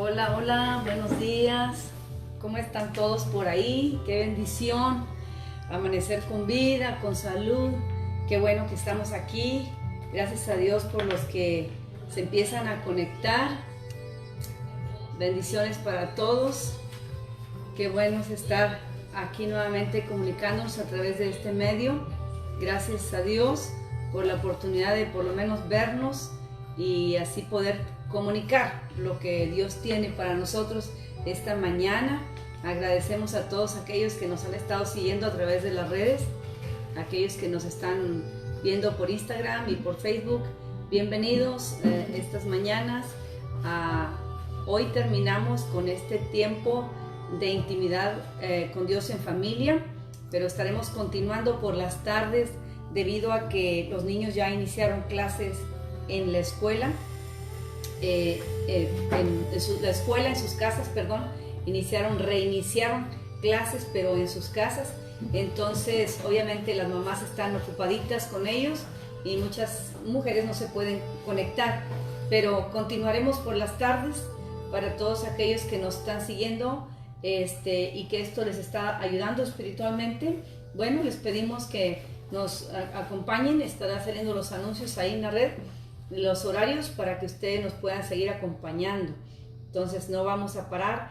Hola, hola, buenos días. ¿Cómo están todos por ahí? Qué bendición amanecer con vida, con salud. Qué bueno que estamos aquí. Gracias a Dios por los que se empiezan a conectar. Bendiciones para todos. Qué bueno es estar aquí nuevamente comunicándonos a través de este medio. Gracias a Dios por la oportunidad de por lo menos vernos y así poder comunicar lo que Dios tiene para nosotros esta mañana. Agradecemos a todos aquellos que nos han estado siguiendo a través de las redes, aquellos que nos están viendo por Instagram y por Facebook. Bienvenidos estas mañanas. Hoy terminamos con este tiempo de intimidad con Dios en familia, pero estaremos continuando por las tardes debido a que los niños ya iniciaron clases en la escuela. En sus casas, reiniciaron clases, pero en sus casas. Entonces, obviamente las mamás están ocupaditas con ellos y muchas mujeres no se pueden conectar, pero continuaremos por las tardes para todos aquellos que nos están siguiendo y que esto les está ayudando espiritualmente. Bueno, les pedimos que nos acompañen. Estarán saliendo los anuncios ahí en la red, los horarios para que ustedes nos puedan seguir acompañando. Entonces no vamos a parar.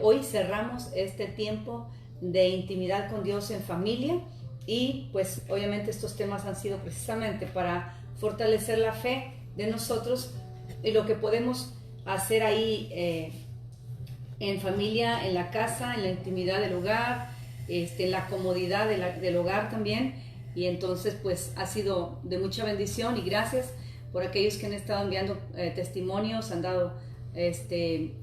Hoy cerramos este tiempo de intimidad con Dios en familia y pues obviamente estos temas han sido precisamente para fortalecer la fe de nosotros y lo que podemos hacer ahí en familia, en la casa, en la intimidad del hogar, en la comodidad del hogar también. Y entonces pues ha sido de mucha bendición y gracias por aquellos que han estado enviando testimonios, han dado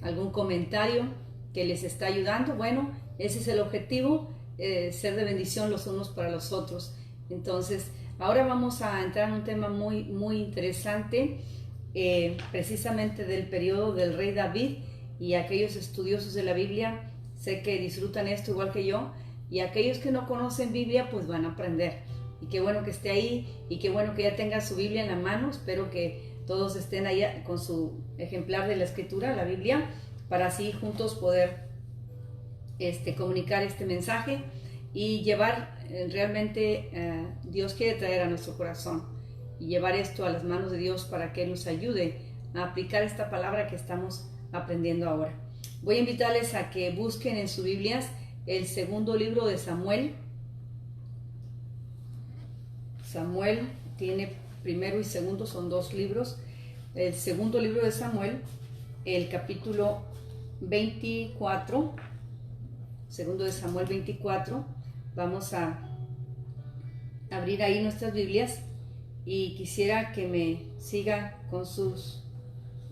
algún comentario que les está ayudando. Bueno, ese es el objetivo, ser de bendición los unos para los otros. Entonces, ahora vamos a entrar en un tema muy, muy interesante, precisamente del periodo del rey David, y aquellos estudiosos de la Biblia, sé que disfrutan esto igual que yo, y aquellos que no conocen Biblia, pues van a aprender. Y qué bueno que esté ahí y qué bueno que ya tenga su Biblia en la mano. Espero que todos estén ahí con su ejemplar de la Escritura, la Biblia, para así juntos poder comunicar este mensaje y llevar realmente, Dios quiere traer a nuestro corazón y llevar esto a las manos de Dios para que Él nos ayude a aplicar esta palabra que estamos aprendiendo ahora. Voy a invitarles a que busquen en sus Biblias el segundo libro de Samuel. Samuel tiene primero y segundo, son dos libros. El segundo libro de Samuel, el capítulo 24, segundo de Samuel 24. Vamos a abrir ahí nuestras Biblias y quisiera que me sigan con sus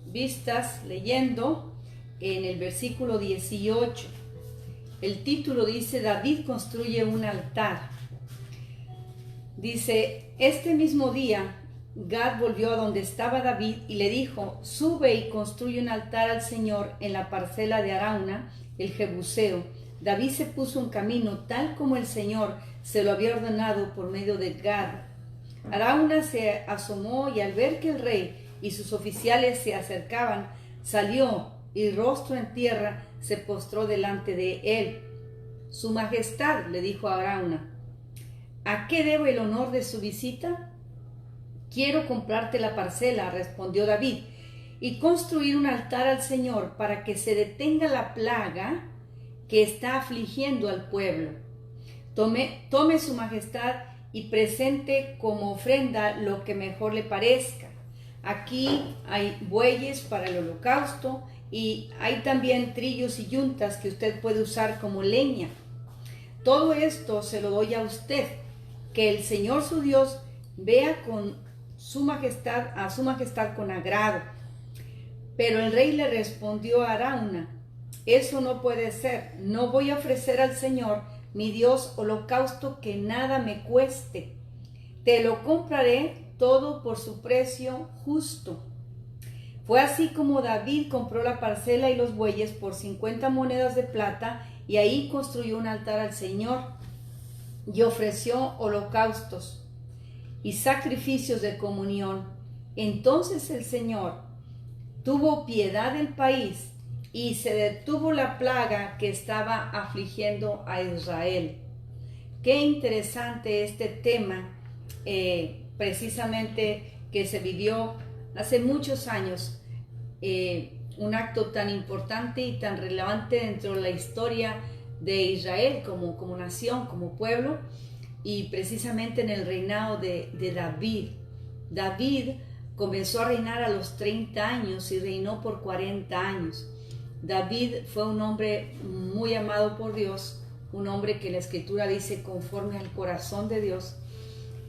vistas leyendo en el versículo 18. El título dice: David construye un altar. Dice: este mismo día Gad volvió a donde estaba David y le dijo: sube y construye un altar al Señor en la parcela de Arauna, el Jebuseo. David se puso en camino tal como el Señor se lo había ordenado por medio de Gad. Arauna se asomó y al ver que el rey y sus oficiales se acercaban, salió y rostro en tierra se postró delante de él. Su majestad, le dijo a Arauna, ¿a qué debo el honor de su visita? Quiero comprarte la parcela, respondió David, y construir un altar al Señor para que se detenga la plaga que está afligiendo al pueblo. Tome su majestad y presente como ofrenda lo que mejor le parezca. Aquí hay bueyes para el holocausto y hay también trillos y yuntas que usted puede usar como leña. Todo esto se lo doy a usted. Que el Señor su Dios vea a su majestad con agrado. Pero el rey le respondió a Arauna: eso no puede ser. No voy a ofrecer al Señor mi Dios holocausto que nada me cueste. Te lo compraré todo por su precio justo. Fue así como David compró la parcela y los bueyes por 50 monedas de plata y ahí construyó un altar al Señor y ofreció holocaustos y sacrificios de comunión. Entonces el Señor tuvo piedad del país y se detuvo la plaga que estaba afligiendo a Israel. Qué interesante este tema, precisamente que se vivió hace muchos años, un acto tan importante y tan relevante dentro de la historia de Israel como nación, como pueblo, y precisamente en el reinado de David. David comenzó a reinar a los 30 años y reinó por 40 años. David fue un hombre muy amado por Dios, un hombre que la Escritura dice conforme al corazón de Dios,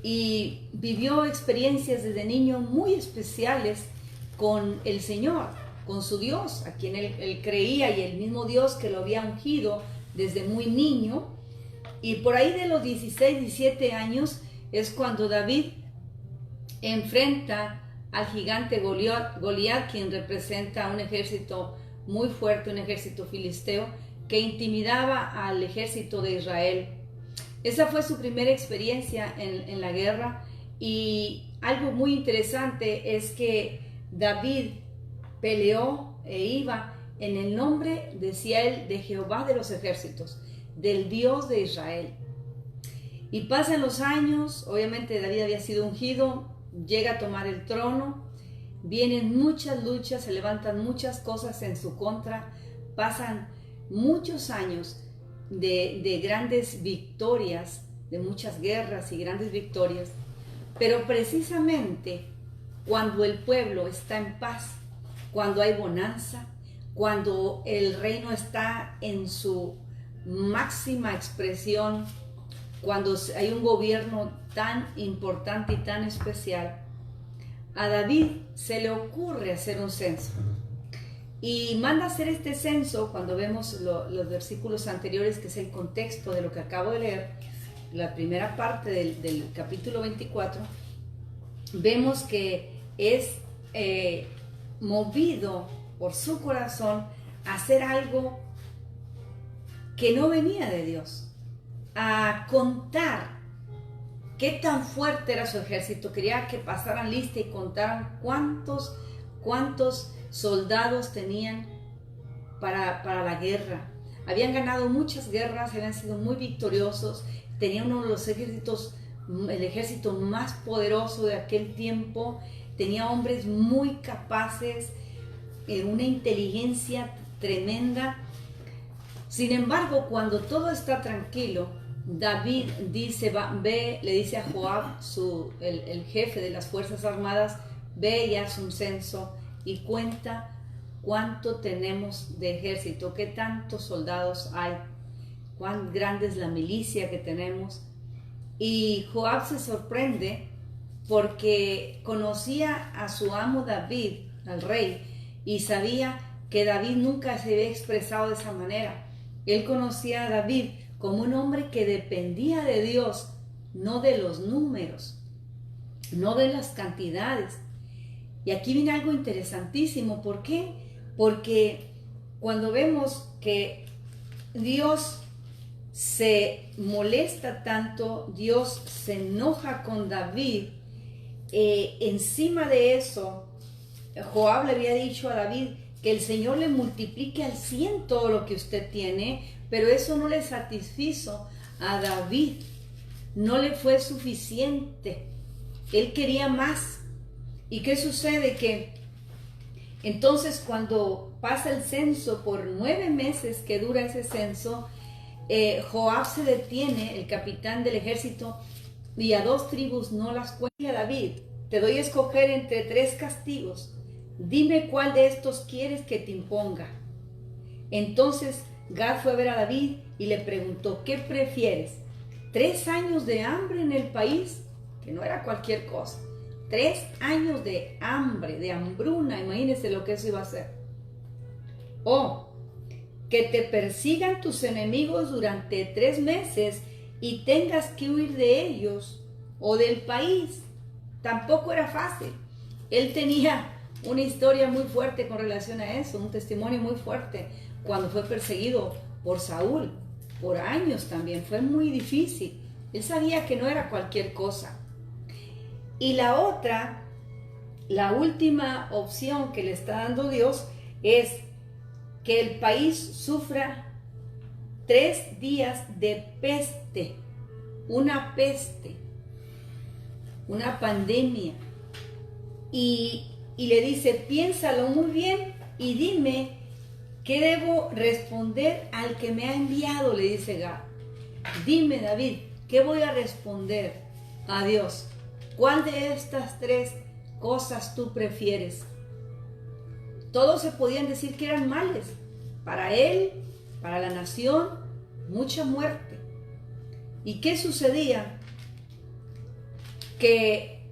y vivió experiencias desde niño muy especiales con el Señor, con su Dios, a quien él creía, y el mismo Dios que lo había ungido desde muy niño. Y por ahí de los 16, 17 años es cuando David enfrenta al gigante Goliat, quien representa un ejército muy fuerte, un ejército filisteo que intimidaba al ejército de Israel. Esa fue su primera experiencia en la guerra, y algo muy interesante es que David peleó e iba en el nombre, decía él, de Jehová de los ejércitos, del Dios de Israel. Y pasan los años, obviamente David había sido ungido, llega a tomar el trono, vienen muchas luchas, se levantan muchas cosas en su contra, pasan muchos años de grandes victorias, de muchas guerras y grandes victorias, pero precisamente cuando el pueblo está en paz, cuando hay bonanza, cuando el reino está en su máxima expresión, cuando hay un gobierno tan importante y tan especial, a David se le ocurre hacer un censo. Y manda a hacer este censo cuando vemos los versículos anteriores, que es el contexto de lo que acabo de leer, la primera parte del capítulo 24, vemos que es movido por su corazón a hacer algo que no venía de Dios, a contar qué tan fuerte era su ejército. Quería que pasaran lista y contaran cuántos soldados tenían para la guerra. Habían ganado muchas guerras, habían sido muy victoriosos, tenían uno de los ejércitos, el ejército más poderoso de aquel tiempo, tenía hombres muy capaces, una inteligencia tremenda. Sin embargo, cuando todo está tranquilo, David le dice a Joab, el jefe de las fuerzas armadas, ve y haz un censo y cuenta cuánto tenemos de ejército, qué tantos soldados hay, cuán grande es la milicia que tenemos. Y Joab se sorprende porque conocía a su amo David, al rey, y sabía que David nunca se había expresado de esa manera. Él conocía a David como un hombre que dependía de Dios, no de los números, no de las cantidades. Y aquí viene algo interesantísimo. ¿Por qué? Porque cuando vemos que Dios se molesta tanto, Dios se enoja con David, encima de eso, Joab le había dicho a David que el Señor le multiplique al 100 todo lo que usted tiene, pero eso no le satisfizo a David, no le fue suficiente, él quería más. ¿Y qué sucede? Que entonces cuando pasa el censo, por 9 meses que dura ese censo, Joab se detiene, el capitán del ejército, y a 2 tribus no las cuenta. David, te doy a escoger entre 3 castigos, dime cuál de estos quieres que te imponga. Entonces Gad fue a ver a David y le preguntó, ¿qué prefieres? ¿3 años de hambre en el país? Que no era cualquier cosa. 3 años de hambre, de hambruna, imagínense lo que eso iba a ser. O que te persigan tus enemigos durante 3 meses y tengas que huir de ellos o del país. Tampoco era fácil. Él tenía una historia muy fuerte con relación a eso, un testimonio muy fuerte cuando fue perseguido por Saúl, por años también, fue muy difícil. Él sabía que no era cualquier cosa. Y la otra, la última opción que le está dando Dios es que el país sufra 3 días de peste, una pandemia. Y le dice, piénsalo muy bien y dime qué debo responder al que me ha enviado, le dice Gad. Dime, David, ¿qué voy a responder a Dios? ¿Cuál de estas 3 cosas tú prefieres? Todos se podían decir que eran males. Para él, para la nación, mucha muerte. ¿Y qué sucedía? Que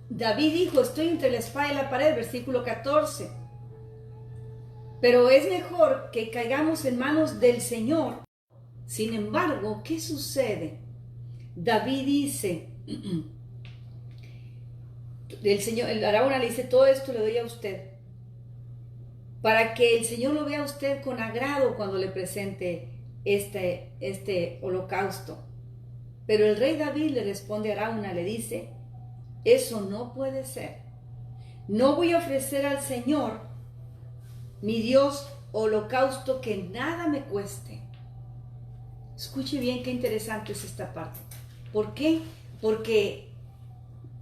David dijo, estoy entre la espada y la pared, versículo 14. Pero es mejor que caigamos en manos del Señor. Sin embargo, ¿qué sucede? David dice, el Señor, el Araúna le dice, todo esto le doy a usted, para que el Señor lo vea a usted con agrado cuando le presente este holocausto. Pero el rey David le responde a Araúna, le dice, eso no puede ser. No voy a ofrecer al Señor, mi Dios, holocausto que nada me cueste. Escuche bien qué interesante es esta parte. ¿Por qué? Porque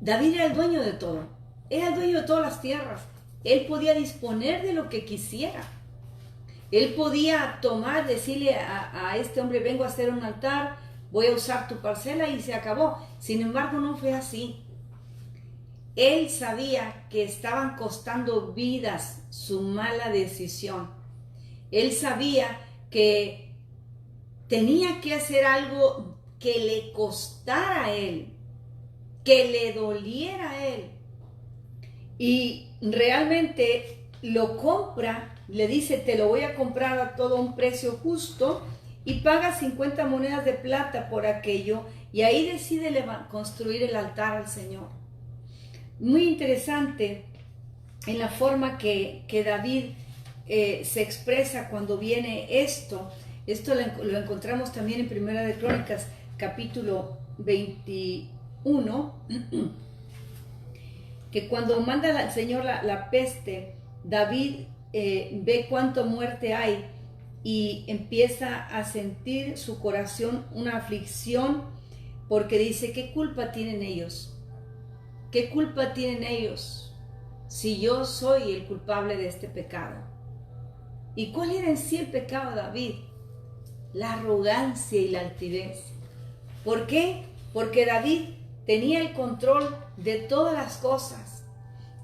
David era el dueño de todo. Era el dueño de todas las tierras. Él podía disponer de lo que quisiera. Él podía tomar, decirle a este hombre, vengo a hacer un altar, voy a usar tu parcela y se acabó. Sin embargo, no fue así. Él sabía que estaban costando vidas su mala decisión. Él sabía que tenía que hacer algo que le costara a él, que le doliera a él. Y realmente lo compra, le dice, te lo voy a comprar a todo un precio justo, y paga 50 monedas de plata por aquello, y ahí decide construir el altar al Señor. Muy interesante en la forma que David se expresa cuando viene esto. Esto lo encontramos también en Primera de Crónicas, capítulo 21, que cuando manda al Señor la peste, David ve cuánta muerte hay y empieza a sentir su corazón una aflicción, porque dice, ¿qué culpa tienen ellos? ¿Qué culpa tienen ellos si yo soy el culpable de este pecado? ¿Y cuál era en sí el pecado de David? La arrogancia y la altivez. ¿Por qué? Porque David tenía el control de todas las cosas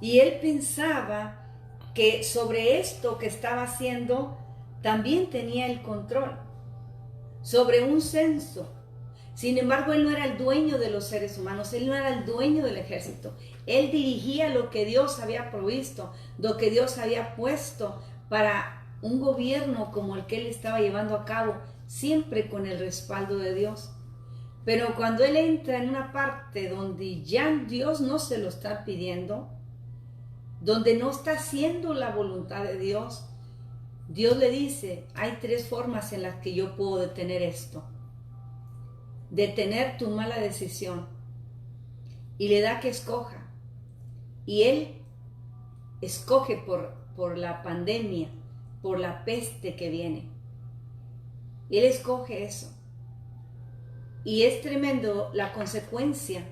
y él pensaba que sobre esto que estaba haciendo también tenía el control, sobre un censo. Sin embargo, él no era el dueño de los seres humanos, él no era el dueño del ejército. Él dirigía lo que Dios había provisto, lo que Dios había puesto para un gobierno como el que él estaba llevando a cabo, siempre con el respaldo de Dios. Pero cuando él entra en una parte donde ya Dios no se lo está pidiendo, donde no está haciendo la voluntad de Dios, Dios le dice, hay 3 formas en las que yo puedo detener esto. Detener tu mala decisión. Y le da que escoja. Y él escoge por la pandemia, por la peste que viene. Él escoge eso. Y es tremendo la consecuencia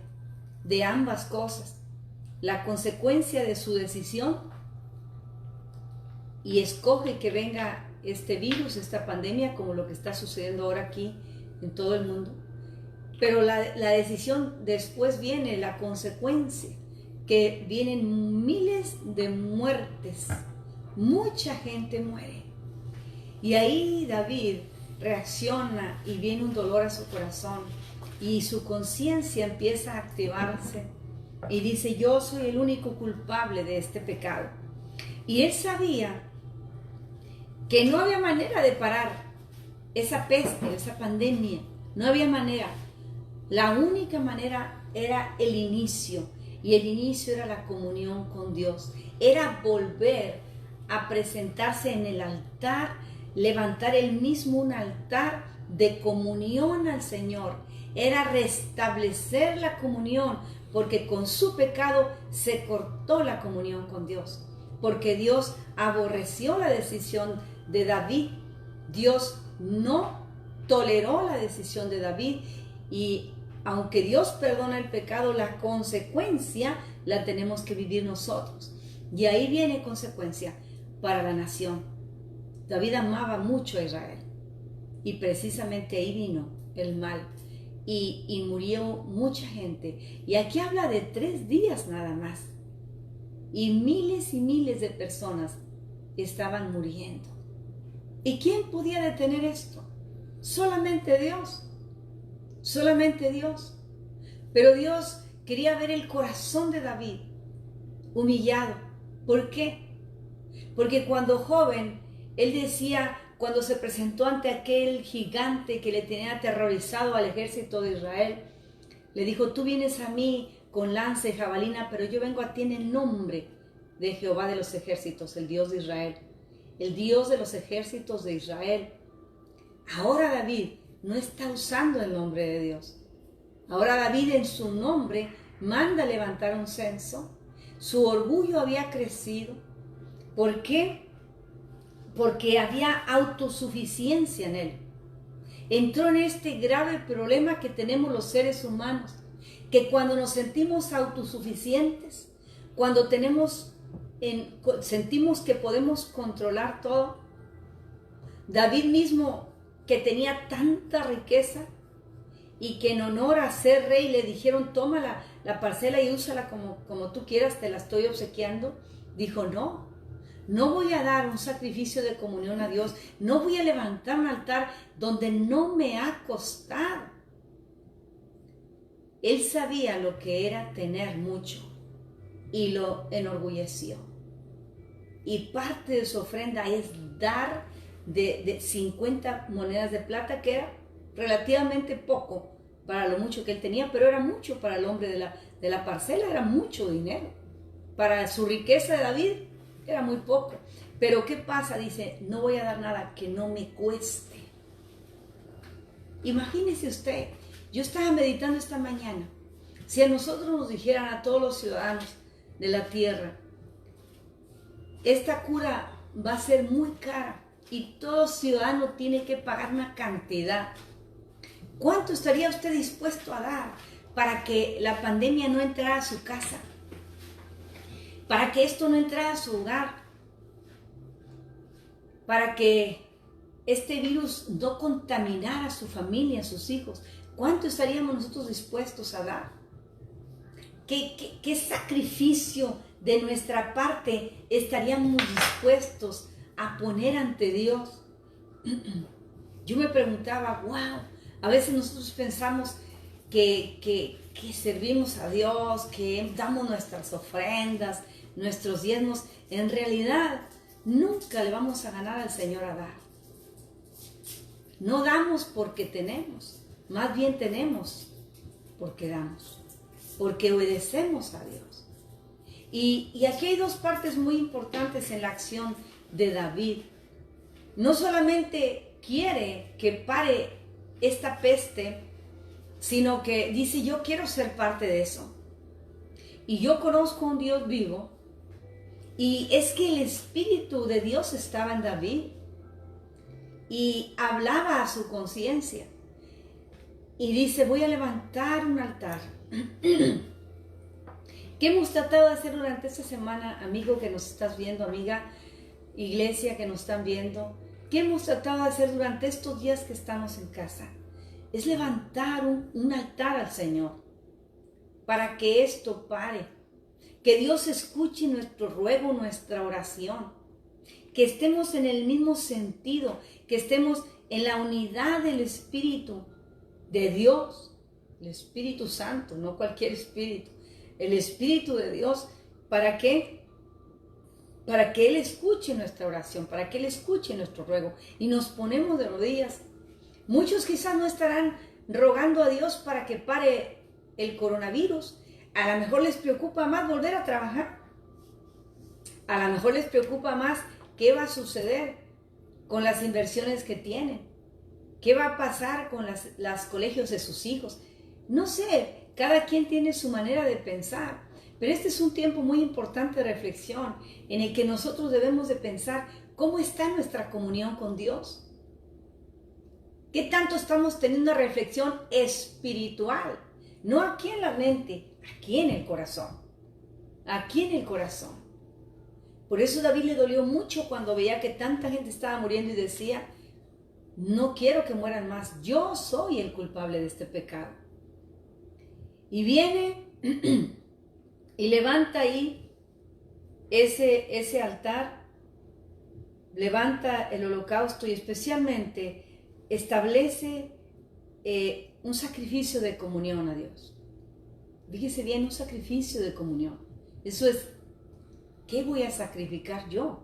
de ambas cosas. La consecuencia de su decisión, y escoge que venga este virus, esta pandemia, como lo que está sucediendo ahora aquí en todo el mundo. Pero la decisión, después viene la consecuencia, que vienen miles de muertes. Mucha gente muere. Y ahí David reacciona y viene un dolor a su corazón. Y su conciencia empieza a activarse. Y dice, yo soy el único culpable de este pecado. Y él sabía que no había manera de parar esa peste, esa pandemia. No había manera. La única manera era el inicio, y el inicio era la comunión con Dios. Era volver a presentarse en el altar, levantar él mismo un altar de comunión al Señor. Era restablecer la comunión, porque con su pecado se cortó la comunión con Dios. Porque Dios aborreció la decisión de David. Dios no toleró la decisión de David, y aunque Dios perdona el pecado, la consecuencia la tenemos que vivir nosotros. Y ahí viene consecuencia para la nación. David amaba mucho a Israel, y precisamente ahí vino el mal, y murió mucha gente. Y aquí habla de 3 días nada más, y miles de personas estaban muriendo. ¿Y quién podía detener esto? Solamente Dios. Solamente Dios. Pero Dios quería ver el corazón de David humillado. ¿Por qué? Porque cuando joven, él decía, cuando se presentó ante aquel gigante que le tenía aterrorizado al ejército de Israel, le dijo: tú vienes a mí con lanza y jabalina, pero yo vengo a ti en el nombre de Jehová de los ejércitos, el Dios de Israel, el Dios de los ejércitos de Israel. Ahora David no está usando el nombre de Dios. Ahora David en su nombre manda levantar un censo. Su orgullo había crecido. ¿Por qué? Porque había autosuficiencia en él. Entró en este grave problema que tenemos los seres humanos, que cuando nos sentimos autosuficientes, cuando sentimos que podemos controlar todo. David mismo, que tenía tanta riqueza, y que en honor a ser rey le dijeron: toma la parcela y úsala como tú quieras, te la estoy obsequiando, dijo: no voy a dar un sacrificio de comunión a Dios, no voy a levantar un altar donde no me ha costado. Él sabía lo que era tener mucho, y lo enorgulleció. Y parte de su ofrenda es dar de 50 monedas de plata, que era relativamente poco para lo mucho que él tenía, pero era mucho para el hombre de la parcela, era mucho dinero. Para su riqueza de David era muy poco. Pero ¿qué pasa? Dice: no voy a dar nada que no me cueste. Imagínese usted, yo estaba meditando esta mañana, si a nosotros nos dijeran, a todos los ciudadanos de la tierra, esta cura va a ser muy cara y todo ciudadano tiene que pagar una cantidad, ¿cuánto estaría usted dispuesto a dar para que la pandemia no entrara a su casa? Para que esto no entrara a su hogar, para que este virus no contaminara a su familia, a sus hijos. ¿Cuánto estaríamos nosotros dispuestos a dar? ¿Qué sacrificio de nuestra parte estaríamos dispuestos a poner ante Dios? Yo me preguntaba, wow, a veces nosotros pensamos que servimos a Dios, que damos nuestras ofrendas, nuestros diezmos. En realidad, nunca le vamos a ganar al Señor a dar. No damos porque tenemos, más bien tenemos porque damos, porque obedecemos a Dios. Y aquí hay 2 partes muy importantes en la acción de David. No solamente quiere que pare esta peste, sino que dice: yo quiero ser parte de eso. Y yo conozco un Dios vivo. Y es que el Espíritu de Dios estaba en David y hablaba a su conciencia. Y dice: voy a levantar un altar. ¿Qué hemos tratado de hacer durante esta semana, amigo que nos estás viendo, amiga, iglesia que nos están viendo? ¿Qué hemos tratado de hacer durante estos días que estamos en casa? Es levantar un altar al Señor para que esto pare, que Dios escuche nuestro ruego, nuestra oración, que estemos en el mismo sentido, que estemos en la unidad del Espíritu de Dios, el Espíritu Santo, no cualquier espíritu, el Espíritu de Dios. ¿Para qué? Para que Él escuche nuestra oración, para que Él escuche nuestro ruego, y nos ponemos de rodillas. Muchos quizás no estarán rogando a Dios para que pare el coronavirus. A lo mejor les preocupa más volver a trabajar. A lo mejor les preocupa más qué va a suceder con las inversiones que tienen. ¿Qué va a pasar con los colegios de sus hijos? No sé, cada quien tiene su manera de pensar. Pero este es un tiempo muy importante de reflexión en el que nosotros debemos de pensar cómo está nuestra comunión con Dios. ¿Qué tanto estamos teniendo una reflexión espiritual? No aquí en la mente, aquí en el corazón. Aquí en el corazón. Por eso David le dolió mucho cuando veía que tanta gente estaba muriendo y decía, no quiero que mueran más, yo soy el culpable de este pecado. Y viene y levanta ahí ese altar, levanta el holocausto y especialmente establece un sacrificio de comunión a Dios. Fíjese bien, un sacrificio de comunión. Eso es, ¿qué voy a sacrificar yo?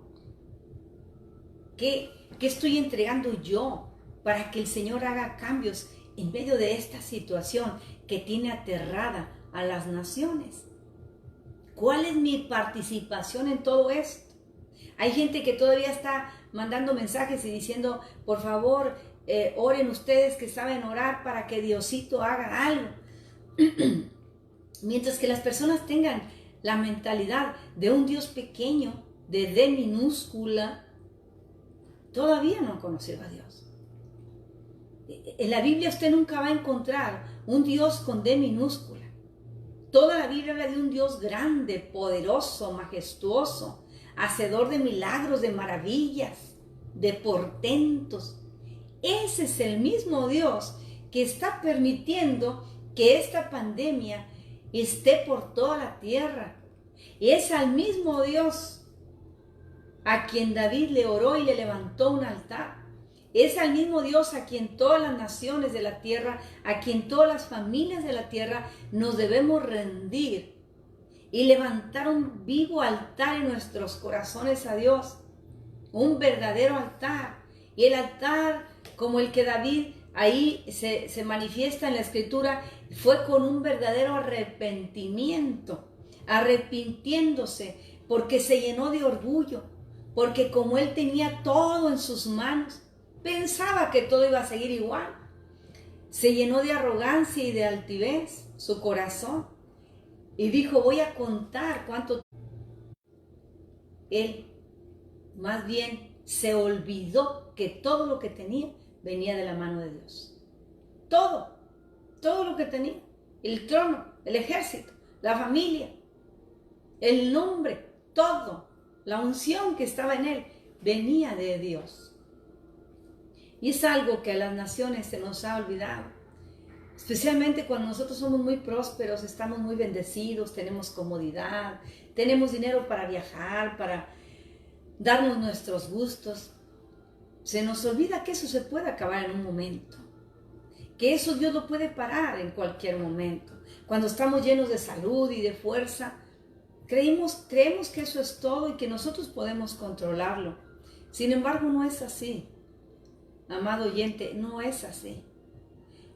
¿Qué estoy entregando yo para que el Señor haga cambios en medio de esta situación que tiene aterrada a las naciones? ¿Cuál es mi participación en todo esto? Hay gente que todavía está mandando mensajes y diciendo, por favor, oren ustedes que saben orar para que Diosito haga algo. Mientras que las personas tengan la mentalidad de un Dios pequeño, de D minúscula, todavía no han conocido a Dios. En la Biblia usted nunca va a encontrar un Dios con D minúscula. Toda la Biblia habla de un Dios grande, poderoso, majestuoso, hacedor de milagros, de maravillas, de portentos. Ese es el mismo Dios que está permitiendo que esta pandemia esté por toda la tierra. Y es al mismo Dios a quien David le oró y le levantó un altar. Es al mismo Dios a quien todas las naciones de la tierra, a quien todas las familias de la tierra nos debemos rendir y levantar un vivo altar en nuestros corazones a Dios. Un verdadero altar. Y el altar como el que David ahí se manifiesta en la Escritura fue con un verdadero arrepentimiento, arrepintiéndose porque se llenó de orgullo, porque como él tenía todo en sus manos, pensaba que todo iba a seguir igual. Se llenó de arrogancia y de altivez su corazón y dijo, voy a contar cuánto. Él más bien se olvidó que todo lo que tenía venía de la mano de Dios. Todo lo que tenía, el trono, el ejército, la familia, el nombre, todo, la unción que estaba en él, venía de Dios. Y es algo que a las naciones se nos ha olvidado, especialmente cuando nosotros somos muy prósperos, estamos muy bendecidos, tenemos comodidad, tenemos dinero para viajar, para darnos nuestros gustos. Se nos olvida que eso se puede acabar en un momento, que eso Dios lo puede parar en cualquier momento. Cuando estamos llenos de salud y de fuerza, creemos que eso es todo y que nosotros podemos controlarlo. Sin embargo, no es así. Amado oyente, no es así.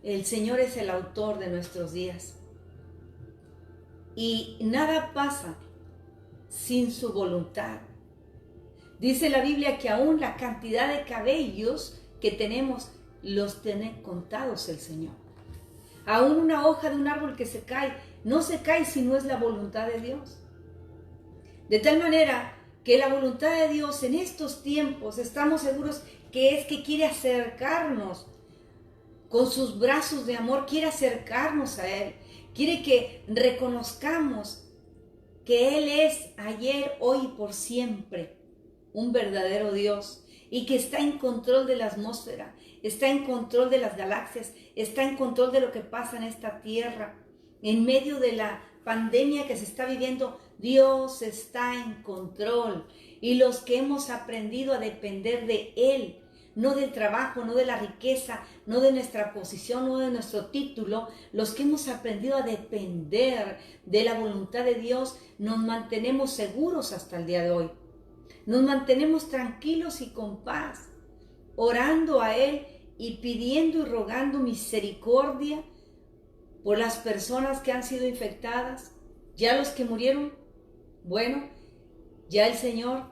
El Señor es el autor de nuestros días. Y nada pasa sin su voluntad. Dice la Biblia que aún la cantidad de cabellos que tenemos los tiene contados el Señor. Aún una hoja de un árbol que se cae, no se cae si no es la voluntad de Dios. De tal manera que la voluntad de Dios en estos tiempos, estamos seguros que es que quiere acercarnos con sus brazos de amor, quiere acercarnos a Él, quiere que reconozcamos que Él es ayer, hoy y por siempre un verdadero Dios y que está en control de la atmósfera, está en control de las galaxias, está en control de lo que pasa en esta tierra. En medio de la pandemia que se está viviendo, Dios está en control. Y los que hemos aprendido a depender de Él, no del trabajo, no de la riqueza, no de nuestra posición, no de nuestro título, los que hemos aprendido a depender de la voluntad de Dios, nos mantenemos seguros hasta el día de hoy. Nos mantenemos tranquilos y con paz, orando a Él y pidiendo y rogando misericordia por las personas que han sido infectadas. Ya los que murieron, bueno, ya el Señor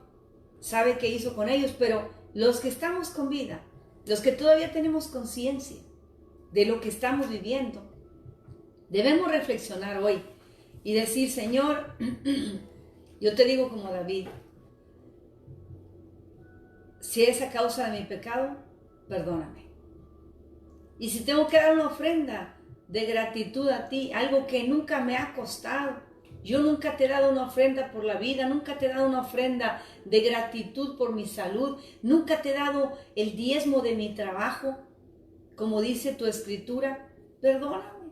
sabe qué hizo con ellos, pero los que estamos con vida, los que todavía tenemos conciencia de lo que estamos viviendo, debemos reflexionar hoy y decir, Señor, yo te digo como David, si es a causa de mi pecado, perdóname. Y si tengo que dar una ofrenda de gratitud a ti, algo que nunca me ha costado, yo nunca te he dado una ofrenda por la vida, nunca te he dado una ofrenda de gratitud por mi salud, nunca te he dado el diezmo de mi trabajo, como dice tu escritura, perdóname,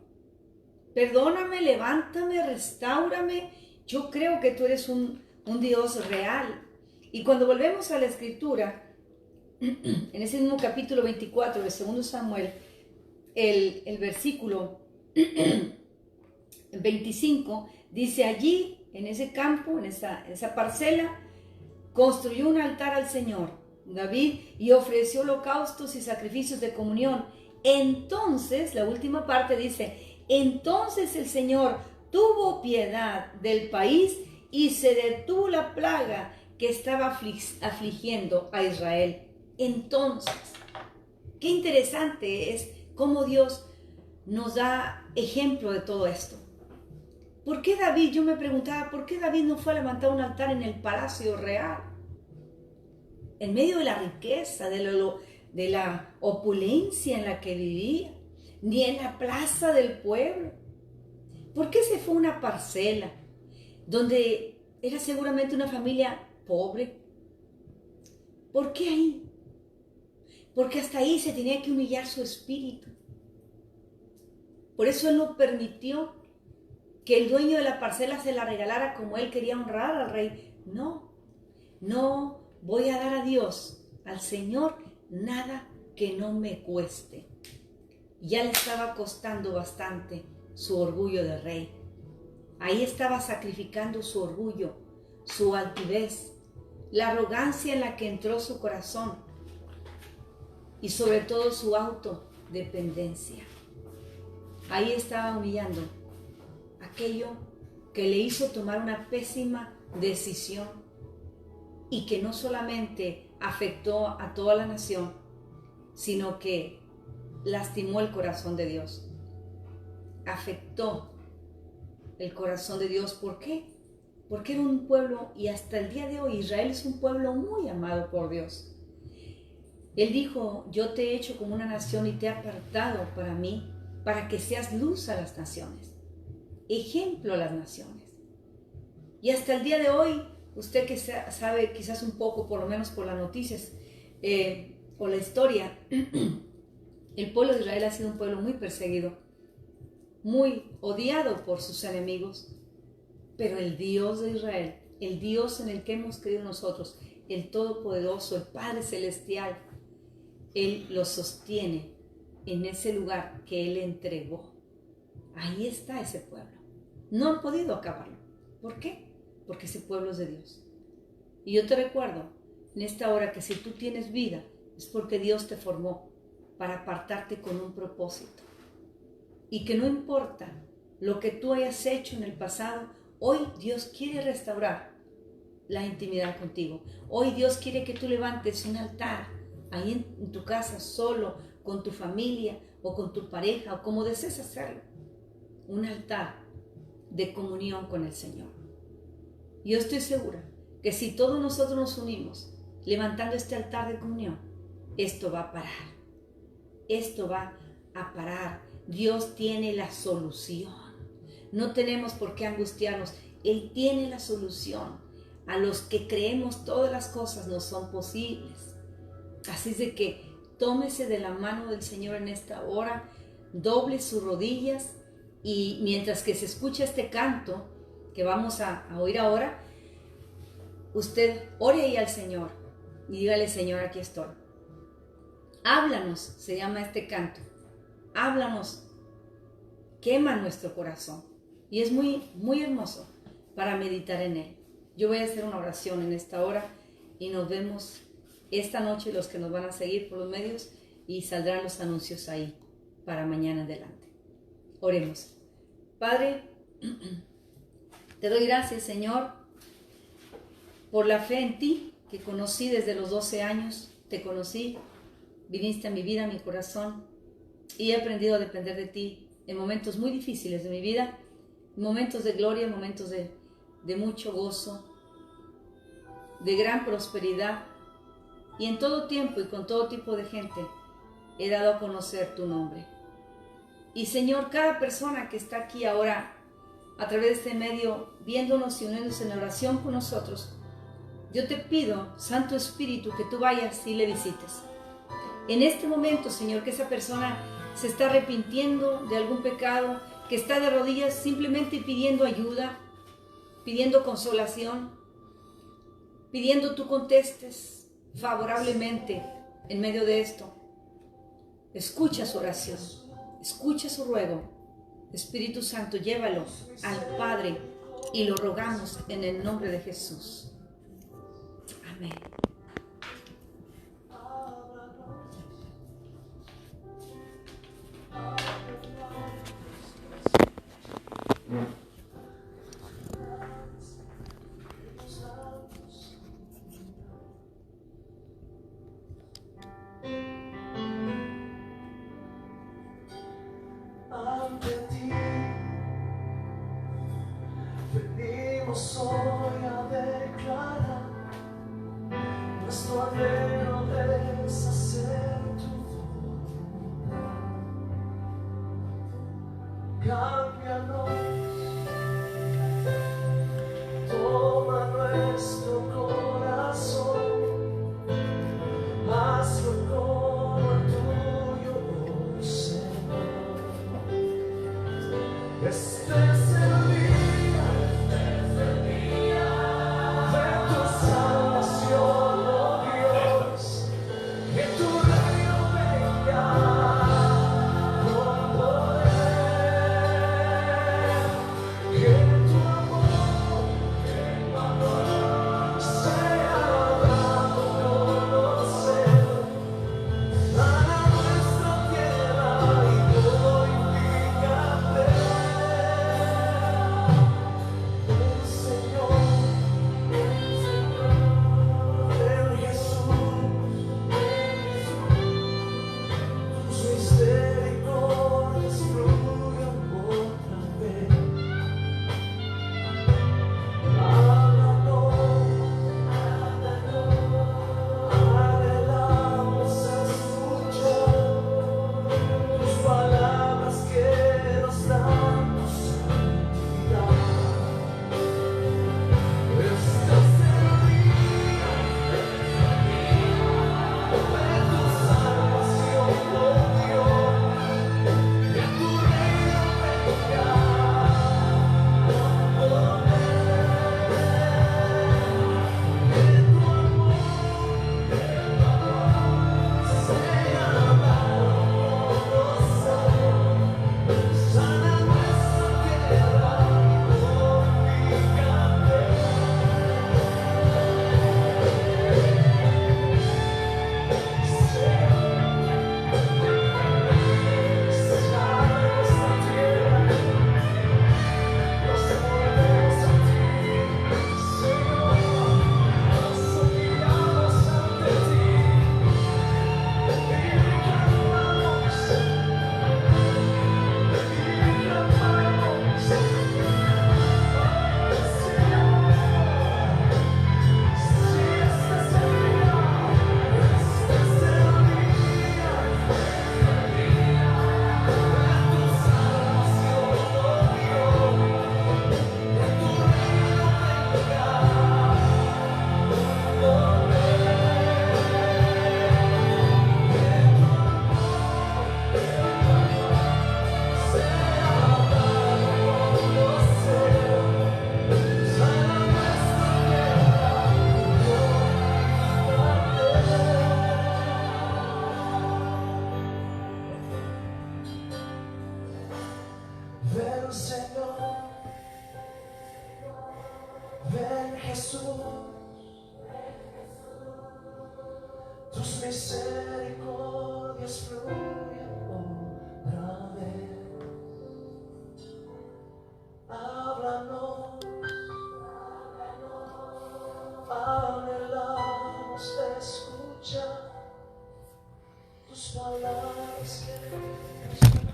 perdóname, levántame, restáurame. Yo creo que tú eres un Dios real. Y cuando volvemos a la escritura, en ese mismo capítulo 24 de 2 Samuel, el versículo 25, dice allí, en ese campo, en esa parcela, construyó un altar al Señor, David, y ofreció holocaustos y sacrificios de comunión. Entonces, la última parte dice, entonces el Señor tuvo piedad del país y se detuvo la plaga que estaba afligiendo a Israel. Entonces, qué interesante es cómo Dios nos da ejemplo de todo esto. ¿Por qué David? Yo me preguntaba, ¿por qué David no fue a levantar un altar en el palacio real? En medio de la riqueza, de la opulencia en la que vivía, ni en la plaza del pueblo. ¿Por qué se fue a una parcela donde era seguramente una familia pobre? ¿Por qué ahí? Porque hasta ahí se tenía que humillar su espíritu. Por eso él no permitió que el dueño de la parcela se la regalara como él quería honrar al rey. No, no voy a dar a Dios, al Señor, nada que no me cueste. Ya le estaba costando bastante su orgullo de rey. Ahí estaba sacrificando su orgullo, su altivez, la arrogancia en la que entró su corazón y sobre todo su autodependencia. Ahí estaba humillando aquello que le hizo tomar una pésima decisión y que no solamente afectó a toda la nación, sino que lastimó el corazón de Dios. Afectó el corazón de Dios. ¿Por qué? Porque era un pueblo, y hasta el día de hoy Israel es un pueblo muy amado por Dios. Él dijo, yo te he hecho como una nación y te he apartado para mí, para que seas luz a las naciones, ejemplo a las naciones. Y hasta el día de hoy, usted que sabe quizás un poco, por lo menos por las noticias o la historia, el pueblo de Israel ha sido un pueblo muy perseguido, muy odiado por sus enemigos, pero el Dios de Israel, el Dios en el que hemos creído nosotros, el Todopoderoso, el Padre Celestial, Él los sostiene en ese lugar que Él entregó. Ahí está ese pueblo. No han podido acabarlo. ¿Por qué? Porque ese pueblo es de Dios. Y yo te recuerdo en esta hora que si tú tienes vida, es porque Dios te formó para apartarte con un propósito. Y que no importa lo que tú hayas hecho en el pasado, hoy Dios quiere restaurar la intimidad contigo. Hoy Dios quiere que tú levantes un altar ahí en tu casa, solo, con tu familia o con tu pareja o como desees hacerlo. Un altar de comunión con el Señor. Yo estoy segura que si todos nosotros nos unimos levantando este altar de comunión, esto va a parar. Esto va a parar. Dios tiene la solución. No tenemos por qué angustiarnos. Él tiene la solución. A los que creemos todas las cosas nos son posibles. Así es de que tómese de la mano del Señor en esta hora, doble sus rodillas y mientras que se escucha este canto que vamos a oír ahora, usted ore ahí al Señor y dígale, Señor, aquí estoy. Háblanos, se llama este canto. Háblanos, quema nuestro corazón. Y es muy, muy hermoso para meditar en él. Yo voy a hacer una oración en esta hora y nos vemos esta noche los que nos van a seguir por los medios y saldrán los anuncios ahí para mañana adelante. Oremos. Padre, te doy gracias, Señor, por la fe en ti que conocí desde los 12 años. Te conocí, viniste a mi vida, a mi corazón y he aprendido a depender de ti en momentos muy difíciles de mi vida. momentos de gloria, momentos de mucho gozo, de gran prosperidad, y en todo tiempo y con todo tipo de gente he dado a conocer tu nombre. Y Señor, cada persona que está aquí ahora a través de este medio, viéndonos y uniéndose en oración con nosotros, yo te pido, Santo Espíritu, que tú vayas y le visites. En este momento, Señor, que esa persona se está arrepintiendo de algún pecado, que está de rodillas simplemente pidiendo ayuda, pidiendo consolación, pidiendo tú contestes favorablemente en medio de esto. Escucha su oración, escucha su ruego. Espíritu Santo, llévalo al Padre y lo rogamos en el nombre de Jesús. Amén. Ante ti venimos hoy a declarar nuestro anhelo de hacer tu voluntad. Cámbianos, toma nuestro corazón, hazlo como el tuyo, oh Señor. Este es el día de tu salvación, oh Dios, que tu reino venga con poder, que tu amor sea dado a conocer a nuestra tierra y glorifícate. Ven, Señor, ven, Jesús, tus misericordias fluyen otra vez. Háblanos, anhelamos escuchar tus palabras que